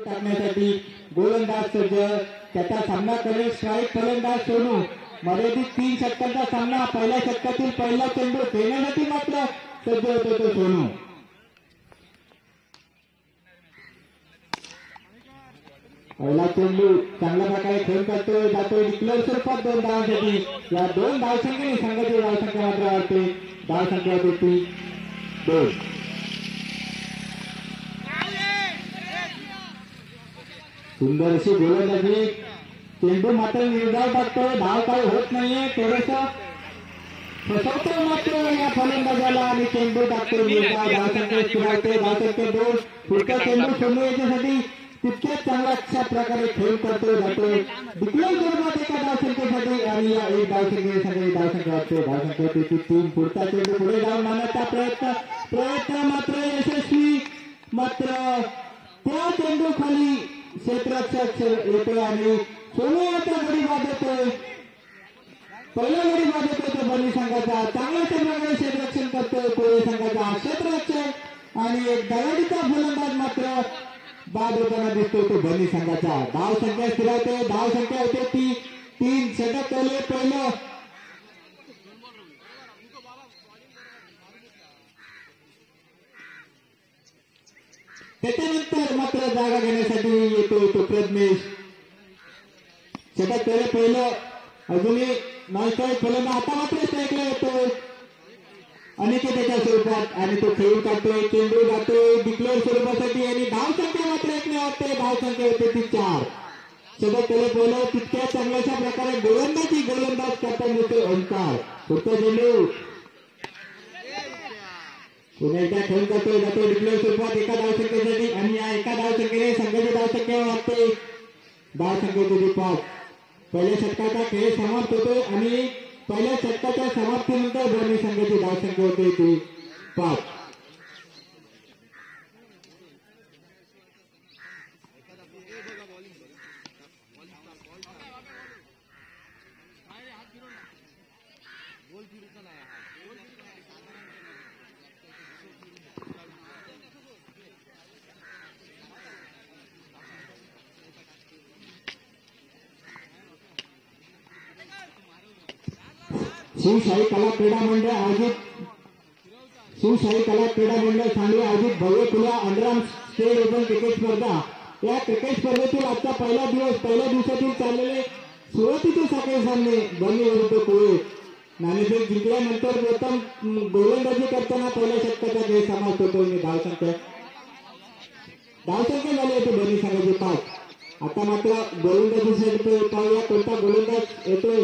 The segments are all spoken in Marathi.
टाकण्यासाठी गोलंदाज सज्ज. त्याचा सामना करेल स्ट्राईक फलंदाज सोनू. मर्यादित 3 षटकांचा सामना. पहिल्या षटकातील पहिला चेंडू खेळण्यासाठी मात्र सज्ज होतो तो सोनू. पहिला चेंडू चांगल्या प्रकारे खेळ करतोय, जातोय डिक्लेअर स्वरूपात 2 धावांसाठी. या 2 धावसंख्येने संघाची धावसंख्या मात्र वाढते. धावसंख्या होती 2. सुंदर अशी गोलंदाजी. चेंडू मात्र निर्धाव टाकतोय, धाव काही होत नाहीये. थोडस फसवतो मात्र या फलंदाजाला आणि चेंडू टाकतोय निर्धाव. धावसंख्या स्थिरावते. धावसंख्या 2. पुढचा चेंडू सोडू याच्यासाठी तितक्याच चांगला अशा प्रकारे खेळ करतोय, जातोय डिक्लेअर स्वरूपात एका धावसंख्येसाठी आणि या 1 धावसंख्येसाठी धावसंख्या वाटते. धावसंख्या होती 3. पुढचा चेंडू पुढे जाऊन मारण्याचा प्रयत्न मात्र यशस्वी. मात्र त्या चेंडू खाली क्षेत्ररक्षक येतोय आणि सोनू याचा गडी बाद होतोय. पहिला गडी बाद होतोय तो बनी संघाचा. चांगल्या प्रकारे क्षेत्ररक्षण करतोय कोळी संघाचा क्षेत्ररक्षक आणि एक दगाडीचा फलंदाज मात्र बाद होताना दिसतोय तो बनी संघाचा. धावसंख्या स्थिरावते. धावसंख्या होते ती 3. षटक केले पहिलं. त्याच्यानंतर मात्र जागा घेण्यासाठी येतोय तो प्रज्ञेश. षटक केले पहिलं. अजूनही नॉनस्ट्राईक फलंदाज. आता मात्र स्ट्राईकला येतोय अनिकेतच्या स्वरूपात आणि तो खेळून काढतोय. चेंडू जातोय डिक्लेअर स्वरूपासाठी आणि धावसंख्या मात्र 1 वाटते. धावसंख्या होते ती 4. षटक केले पहिलं. तितक्या चांगल्याशा प्रकारे गोलंदाज करताना दिसतोय ओंकार. पुढचा चेंडू पुन्हा एकदा खेळून करतोय, जातोय डिक्लेअर स्वरूपात एका धावसंख्येसाठी आणि या एका धावसंख्येने संघाची धावसंख्या वाढते. धावसंख्या होती 5. पहिल्या षटकाचा खेळ समाप्त होतोय आणि पहिल्या षटकाच्या समाप्तीनंतर दोन्ही संघाची धावसंख्या होते ती 5. शिवशाही कला क्रीडा मंडळ सांगली आयोजित भव्य खुल्या अंडरआर्म स्टेट ओपन क्रिकेट स्पर्धा. या क्रिकेट स्पर्धेतील आजचा पहिल्या दिवसातील चाललेले सुरुवातीचे साखळी सामने बनी विरुद्ध कोळी. नाणेफेक जिंकल्यानंतर प्रथम गोलंदाजी करताना पहिल्या षटकाचा खेळ समाप्त होतो. धावसंख्या झाली होती बनी संघाची 5. आता मात्र गोलंदाजीसाठी पाहूया कोणता गोलंदाज येतोय.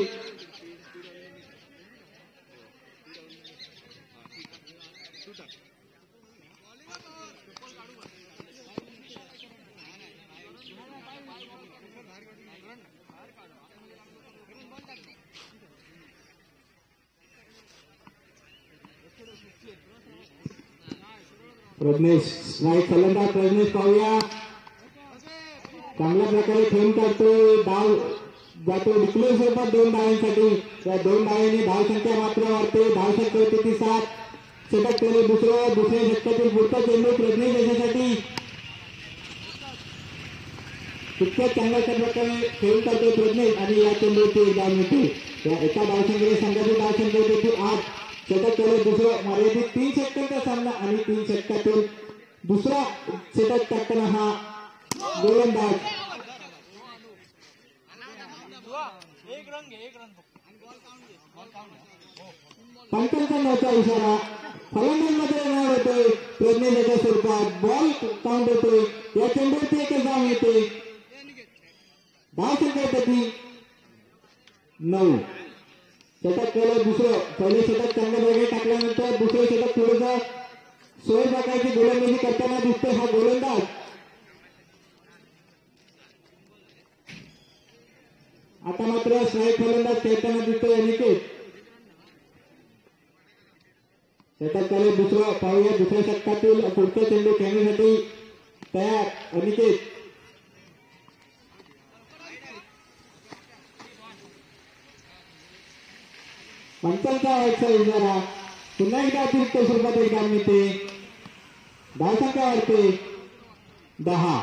प्रज्ञेश स्ट्राईक फलंदाज. प्रज्ञेश पाहूया चांगल्या प्रकारे खेळून काढतोय. धाव जातो डिक्लेअर स्वरूपात 2 धावांसाठी. त्या 2 धावांनी धावसंख्या मात्र वाढते. धावसंख्या होती ती 7. षटक केले दुसऱ्या षटकातील पुढचा चेंडू प्रज्ञेश याच्यासाठी तितक्याच चांगल्या प्रकारे खेळून काढतोय प्रज्ञेश आणि या चेंडूची 1 धाव मिळते. त्या एका धावसंख्येने संघाची धावसंख्या होती 8. षटक केले दुसरं. मर्यादित 3 षटकांचा सामना आणि 3 षटकातील दुसरा षटक टाकताना हा गोलंदाज पंचांचा नव्हता इशारा. फलंदाजांमध्ये नाव होते प्रज्ञेशाच्या स्वरूपात. बॉल काउंट होतोय. या चेंडूवरती 1 धाव मिळते. धावसंख्या होती 9. षटक केलं दुसरं. पहिले षटक चांगल्या प्रकारे टाकल्यानंतर दुसरे षटक थोडंसं सोय प्रकारची गोलंदाजी करताना दिसतोय हा गोलंदाज. आता मात्र स्ट्राईक फलंदाज खेळताना दिसतोय अनिकेत. षटक केलं दुसरं. पाहूया दुसऱ्या षटकातील पुढचा चेंडू खेळण्यासाठी तयार अनिकेत. पंचांचा इशारा. पुन्हा एकदा अतिरिक्त स्वरूपात 1 धाव मिळते. धावसंख्या वाढते 10.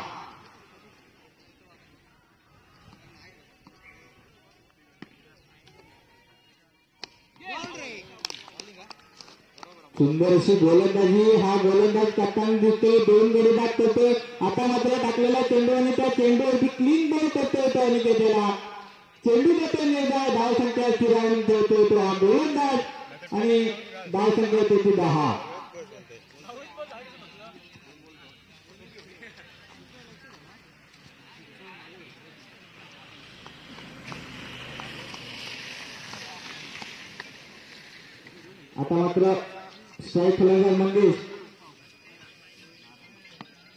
सुंदर अशी गोलंदाजी, हा गोलंदाज करताना दिसतोय, 2 गडी बाद करतोय. आता मात्र टाकलेला चेंडू आणि त्या चेंडूवरती क्लीन बॉल करतोय तो अनिकेतला. चेंडू देतोय निर्धार, धावसंख्या स्थिरावून ठेवतोय तो हा गोलंदाज आणि धावसंख्या त्याची 10. आता मात्र स्ट्राईक फलंदाज मंगेश,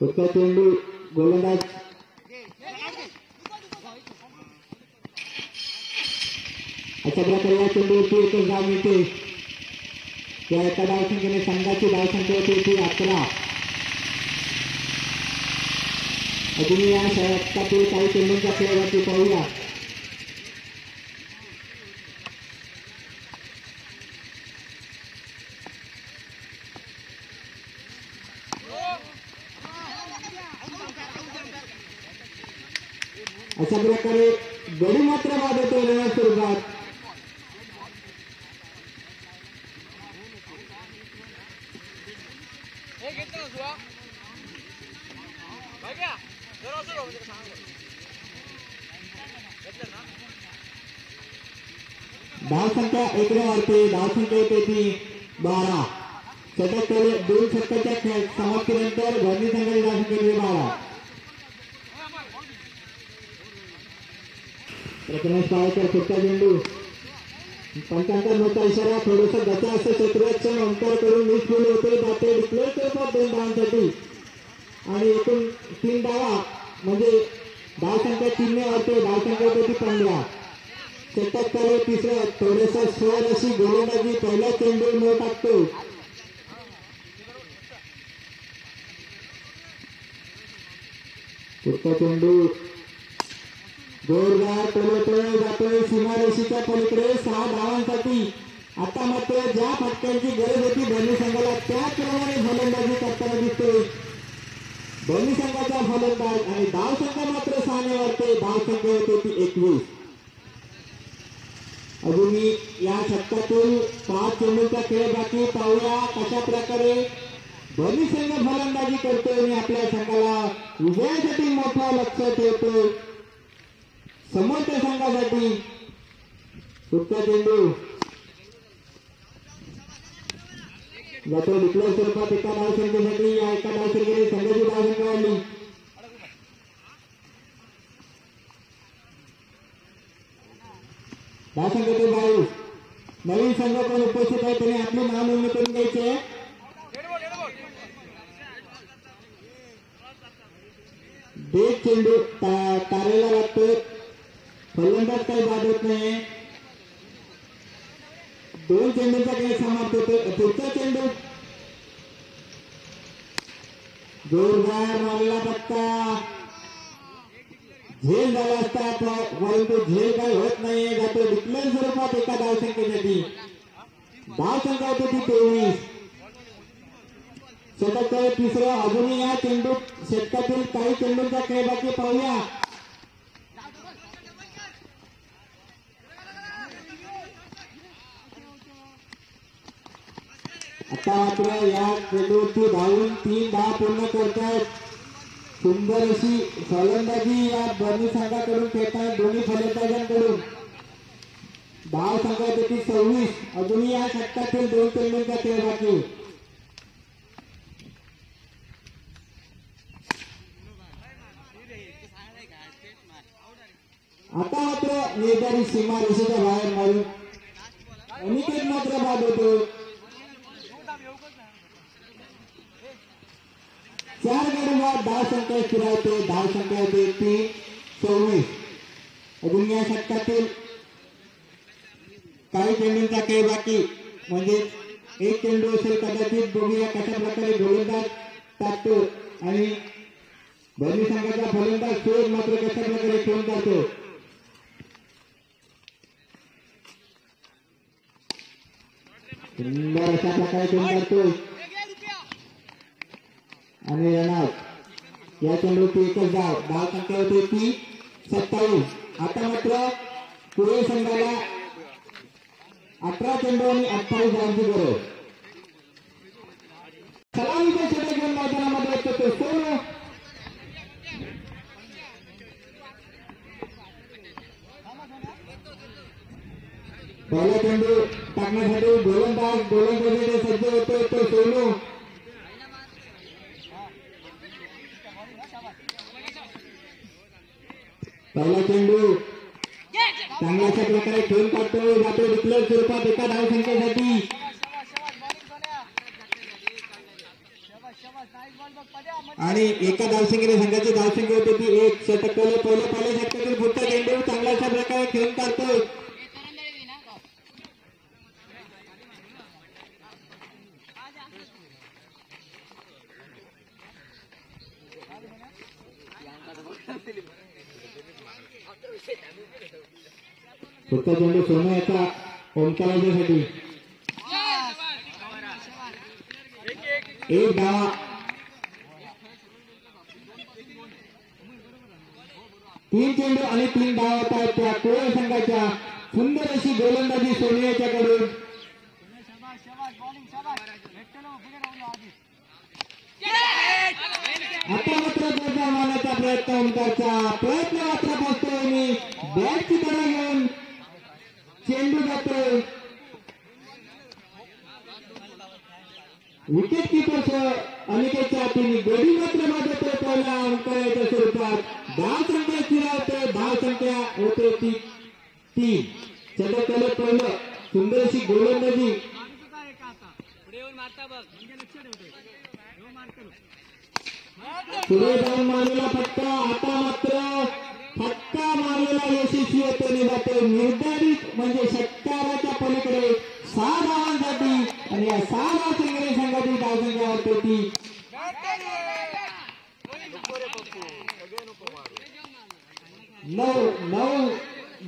पुढचा चेंडू गोलंदाज अशा प्रकारे या चेंडूवरती एकच धाव मिळते. त्या एका धावसंख्येने संघाची धावसंख्या होती 11. अजूनही या षटकातील काही चेंडूंच्या खेळावरती पाहूया. अशा प्रकारे गडी मात्र बाद होतो नव्या स्वरूपात. धावसंख्या 1 वाढते, धावसंख्या येते ती 12. षटक 2 षटकाच्या समाप्तीनंतर दोन्ही संघाची धावसंख्या 12. प्रथमेश पाळकर, पुढचा चेंडू पंचांतर मोठा इशारा, थोडंसं गती असं क्षेत्ररक्षण अंतर करून 20 फूट होते जाते. डिक्लेअर स्वरूपात 2 धावांसाठी आणि एकूण 3 धावा म्हणजे धावसंख्या 3 ने वाढते. धावसंख्या होती 15. षटक चालू तिसरं, थोडंसं स्वर अशी गोलंदाजी, पहिला चेंडू न टाकतो. पुढचा चेंडू जोरदार पळतोय, जातोय सीमारेषेच्या पलीकडे 6 धावांसाठी. आता मात्र ज्या फटक्यांची गरज होती दोन्ही संघाला त्याचप्रमाणे फलंदाजी करताना दिसतोय दोन्ही संघाचा फलंदाज आणि धावसंख्या मात्र 6 ने वाढते. धावसंख्या होते ती 21. अजूनही या षटकातील 5 चेंडूंचा खेळ बाकी. पाहूया कशा प्रकारे दोन्ही संघ फलंदाजी करतोय आणि आपल्या संघाला विजयासाठी मोठा लक्ष ठेवतोय. समोरच्या संघासाठी पुढचा चेंडू जातो डिक्लेअर स्वरूपात एका धावसंख्येसाठी. या एका धावसंख्येने संघाची धावसंख्या वाढली. धावसंख्या 22. नवीन संघ पण उपस्थित आहे, त्यांनी आपली नाव नोंदणी करून घ्यायचे. देश चेंडू तारेला लागतो, फलंदाज काही बाद होत नाही. 2 चेंडूंचा खेळ समाप्त होतो. पुढचा चेंडू जोरदार मारला फटका, झेल झाला असता परंतु झेल काही होत नाहीये. जातो डिक्लेअर स्वरूपात एका धावसंख्येसाठी. धावसंख्या होती ती 23. षटक तिसरं. अजूनही या चेंडू षटकातील काही चेंडूंचा खेळ बाकी. पाहूया आता मात्र या चेंडूवरती धावून 3 धावा पूर्ण करतायत. सुंदर अशी फलंदाजी या दोन्ही संघाकडून खेळतायत, दोन्ही फलंदाजांकडून. धावसंख्या होती 26. अजूनही या षटकातील 2 चेंडूंचा खेळ बाकी. आता मात्र निर्धारित सीमा रेषेच्या बाहेर मारून अनिकेत मात्र बाद होतो. 4 गडी धावसंख्या स्थिरावते. धावसंख्या होते ती 26. अजून या षटकातील काही चेंडूंचा खेळ बाकी, म्हणजे 1 चेंडू असेल कदाचित. बघूया कशा प्रकारे गोलंदाज टाकतो आणि दोन्ही संघाचा फलंदाज शोध मात्र कशा प्रकारे खेळून काढतो. सुंदर अशा प्रकारे खेळून काढतो आणि रनआउट. या चेंडूची एकच धाव. धावसंख्या होती ती 27. आता मात्र पुढे संघाला 18 चेंडू आणि 28 धावांची गरज. सलामीचा षटक घेऊन मैदानामध्ये येतो तो सोनू. पहिला चेंडू टाकण्यासाठी गोलंदाजी सज्ज होतो तो सोनू. पहिला चेंडू चांगल्याशा प्रकारे खेळून काढतो जातो डिक्लेअर स्वरूपात एका धावसंख्येसाठी. आणि एका धावसंख्येने संघाची धावसंख्या होती ती एक. षटक पहिल्या षटकातील पुढचा चेंडू चांगल्याशा प्रकारे खेळून काढतोय. पुढचा चेंडू सोनू याचा ओमकारासाठी एक धावा. तीन चेंडू आणि 3 धावा होत आहेत त्या कोळी संघाच्या. सुंदर अशी गोलंदाजी सोनू याच्याकडून. आता मात्र गोलंदाज मारण्याचा प्रयत्न ओमकारचा. प्रयत्न मात्र बसतोय मी बॅटची धडा घेऊन चेंडू जातोय. विकेट किपर अनिकेतच्या हातीने गडी मात्र मागवतोय पहिला ओमकाराच्या स्वरूपात. धावसंख्या स्थिरावते. धावसंख्या होते ती 3. षटक पहिलं सुंदर अशी गोलंदाजी. पुढे जाऊन मारलेला फटका. आता मात्र फटका मारलेला यशस्वी होतो जातो. निर्धारित म्हणजे षटकाराच्या पलीकडे 6 धावांसाठी आणि या 6 धावसंख्येने संघाची धावसंख्या होते ती 9.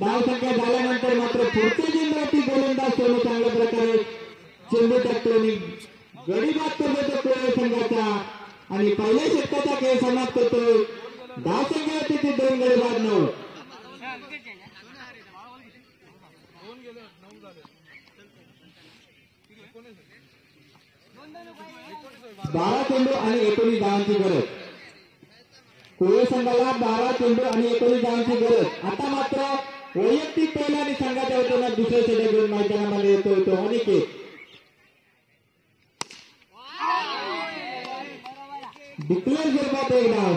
धावसंख्या झाल्यानंतर मात्र पुढच्या चेंडूवरती गोलंदाज सोनू चांगल्या प्रकारे चेंडू टाकतो आणि गडी बाद करतो कोळी संघाचा. आणि पहिल्या षटकाचा खेळ समाप्त होतो. धावसंख्या होती ती 2 गडी बाद 9. 12 चेंडू आणि 19 धावांची गरज. कोळी संघाला 12 चेंडू आणि 19 धावांची गरज. आता मात्र वैयक्तिक पहिला आणि संघाच्या वतीनं दुसरे षटक घेऊन मैदानामध्ये येतो तो अनिकेत. डिक्लेअर स्वरूपात एक धाव.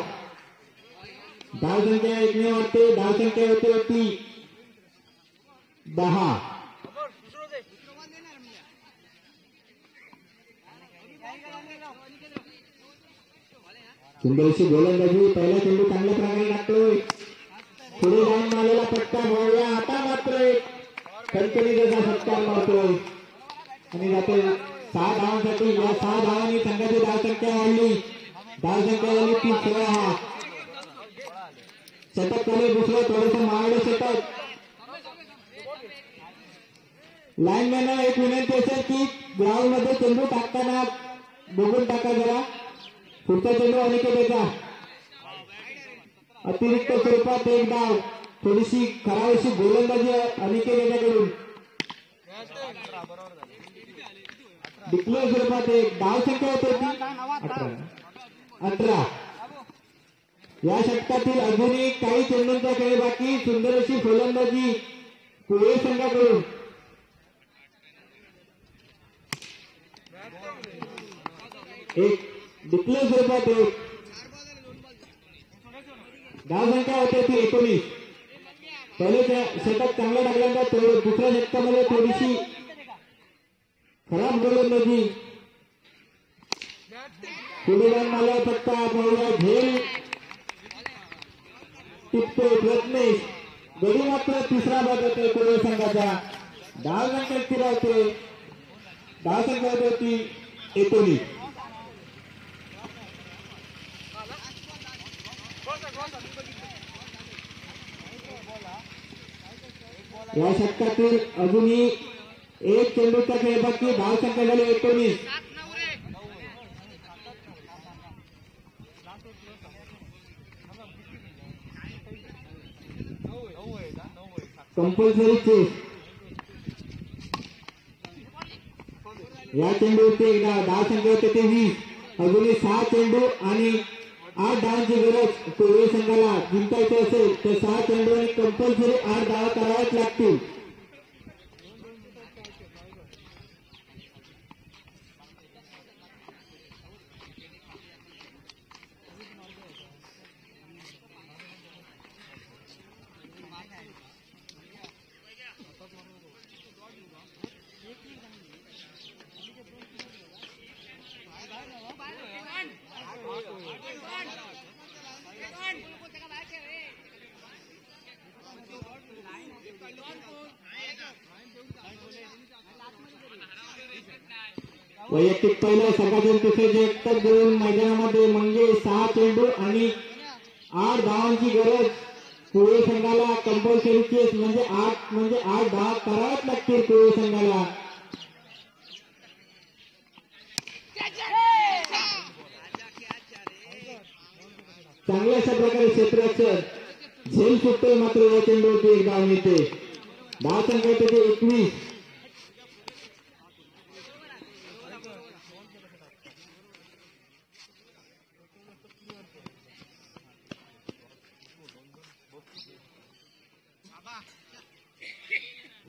धावसंख्या 1 ने वाढते. धावसंख्या होते ती 10. सुंदरशी गोलंदाजी. पहिला चेंडू चांगल्या प्रकारे टाकतोय. पुढे जाऊन मारलेला फटका बोलला. आता मात्र कंपनी त्याचा फटका मारतोय आणि जातो 6 धावांसाठी. या 6 धावांनी संघाची धावसंख्या वाढली. धावसंख्या झाली ती 16. षटक केले दुसरं थोडस मारलं षटक. लाईनमॅन एक विनंती असेल की ग्राउंड मध्ये चेंडू टाकताना बघून टाका जरा. पुढचा चेंडू अनिकेतचा अतिरिक्त स्वरूपात एक धाव. थोडीशी खराबशी गोलंदाजी अनिकेत याच्याकडून. डिक्लेअर स्वरूपात एक धावसंख्या होती 18. या षटकातील अजूनही काही चेंडूंचा खेळ बाकी. सुंदर अशी गोलंदाजी कोळी संघाकडून. एक डिक्लेअर स्वरूपात एक. धावसंख्या होते ती 19. पहिले षटक चांगलं टाकल्यानंतर दुसऱ्या षटकामध्ये थोडीशी खराब गोलंदाजी. पुढे जाऊन मला फटका पहिला झेल टिपतो प्रयत्नेश. गडी मात्र तिसरा बाद होते कोळी संघाचा. धावसंख्या स्थिरावते. धावसंख्या होती 19. या षटकातील अजूनही एक चेंडूचा खेळ बाकी. धावसंख्या झाली 19. Compulsory chess. या चेंडूवरती एकदा धावसंख्या होते 20. अजूनही 6 चेंडू आणि 8 धावांची गरज कोळी संघाला जिंकायचे असेल तर 6 चेंडू आणि कंपल्सरी 8 धावा कराव्याच लागतील. वैयक्तिक पहिलं सर्वाधिक तिथे एकतर घेऊन मैदानामध्ये म्हणजे 6 चेंडू आणि 8 धावांची गरज कोळी संघाला कंपल्सरी केस म्हणजे 8 धावा कराव्याच लागतील कोळी संघाला. चांगल्या अशा प्रकारे क्षेत्राचं झेल सुटतोय मात्र या चेंडूवरती एक धाव मिळते. धाव संख्या येते 21.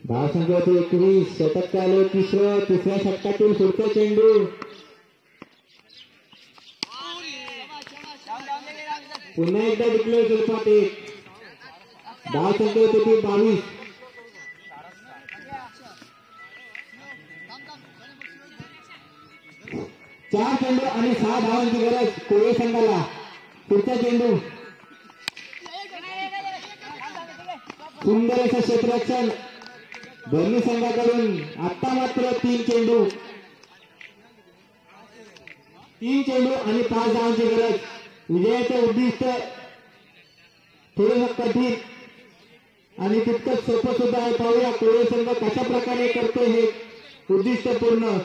धाव संख्या होती 21. षटक चालू तिसऱ्या षटकातील पुढचा चेंडू पुन्हा एकदा डिक्लेअर स्वरूपात 1. धाव संख्या होती 22. 4 चेंडू आणि 6 धावांची गरज कोळी संघाला. पुढचा चेंडू सुंदर असं क्षेत्ररक्षण दोन्ही संघाकडून. आता मात्र 3 चेंडू आणि 5 धावांची गरज. विजयाचं उद्दिष्ट थोडंसं कठीण आणि तितकंच सोपं सुद्धा आहे. पाहूया कोळी संघ कशा प्रकारे करतो हे उद्दिष्ट पूर्ण.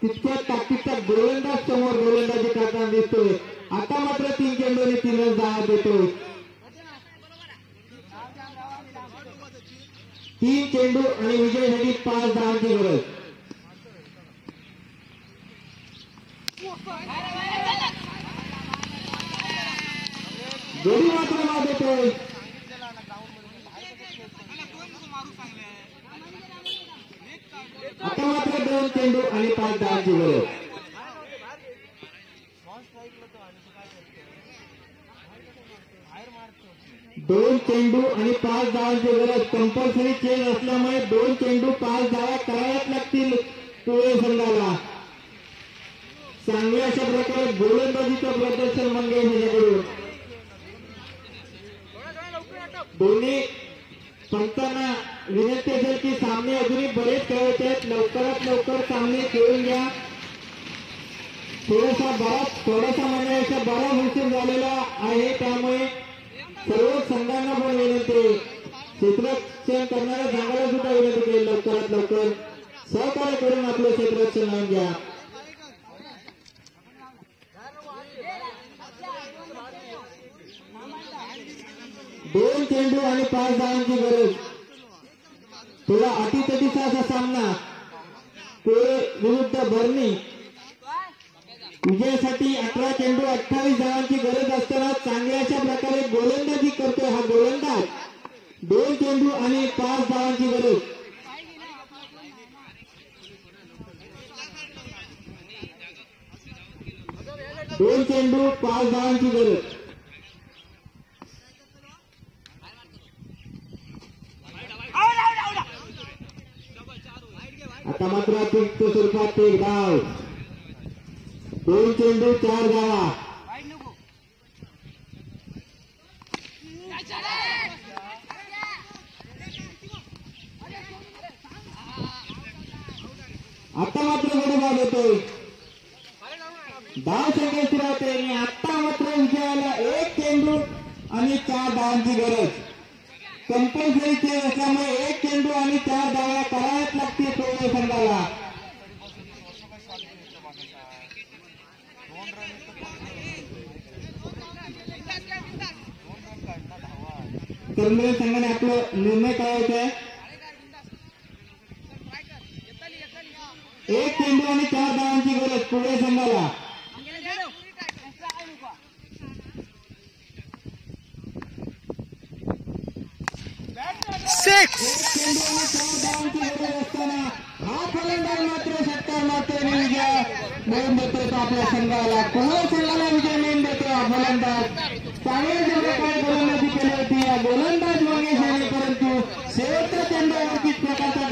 तितक्याच ताकदीचा गोलंदाज समोर गोलंदाजी करताना दिसतोय. आता मात्र 3 चेंडू आणि 3 धावा देतोय. 3 चेंडू आणि विजयासाठी 5 धावांची गरज. जोडी मात्र नाव देतोय. आता मात्र 2 चेंडू आणि 5 धावांची गरज. 2 चेंडू आणि 5 धावांची गरज. कंपल्सरी चेंज असल्यामुळे 2 चेंडू 5 धावा कराव्याच लागतील कोळी संघाला. चांगल्या अशा प्रकारे गोलंदाजीचं प्रदर्शन मंगेश यांच्याकडून. दोन्ही पंचांना विनंती असेल की सामने अजूनही बरेच खेळायचे आहेत. लवकरात लवकर सामने खेळून घ्या. थोडासा मंडळाचा बराच उशीर झालेला आहे. त्यामुळे सर्व संघांना पण विनंती, क्षेत्ररक्षण करणाऱ्या संघाला सुद्धा विनंती केली लवकरात लवकर सहकार्य करून आपलं क्षेत्ररक्षण लावून घ्या. 2 चेंडू आणि 5 धावांची गरज. थोडा अटीतटीचा असा सामना कोळे विरुद्ध बर्नी. विजयासाठी 18 चेंडू 28 धावांची गरज असताना चांगल्या अशा प्रकारे गोलंदाजी करतोय हा गोलंदाज. 2 चेंडू आणि 5 धावांची गरज. दोन चेंडू 5 धावांची गरज. आता मात्र अतिरिक्त स्वरूपात 1 धाव. 2 चेंडू 4 धावा. आता मात्र गडी येतोय. धाव संख्या सुरुवात आहे. आता मात्र विजयाला 1 चेंडू आणि 4 धावांची गरज. कंपल्सरी खेळ असल्यामुळे 1 चेंडू आणि 4 धावा कराव्याच लागतील कोळी संघाला. कर्मवीर संघाने आपला निर्णय करायचा आहे. 1 चेंडू आणि 4 धावांची गरज कोळी संघाला. six. चेंडू आणि 4 धावांची गरज असताना हा फलंदाज मात्र षटकार मात्र विजय मिळवून देतो तो आपल्या संघाला. कोणा संघाला विजय मिळवून देतो हा फलंदाज. चांगल्या प्रकारे गोलंदाजी केली होती या गोलंदाज मंगेश यांनी, परंतु शेवटच्या चेंडूवरतीच प्रकारचा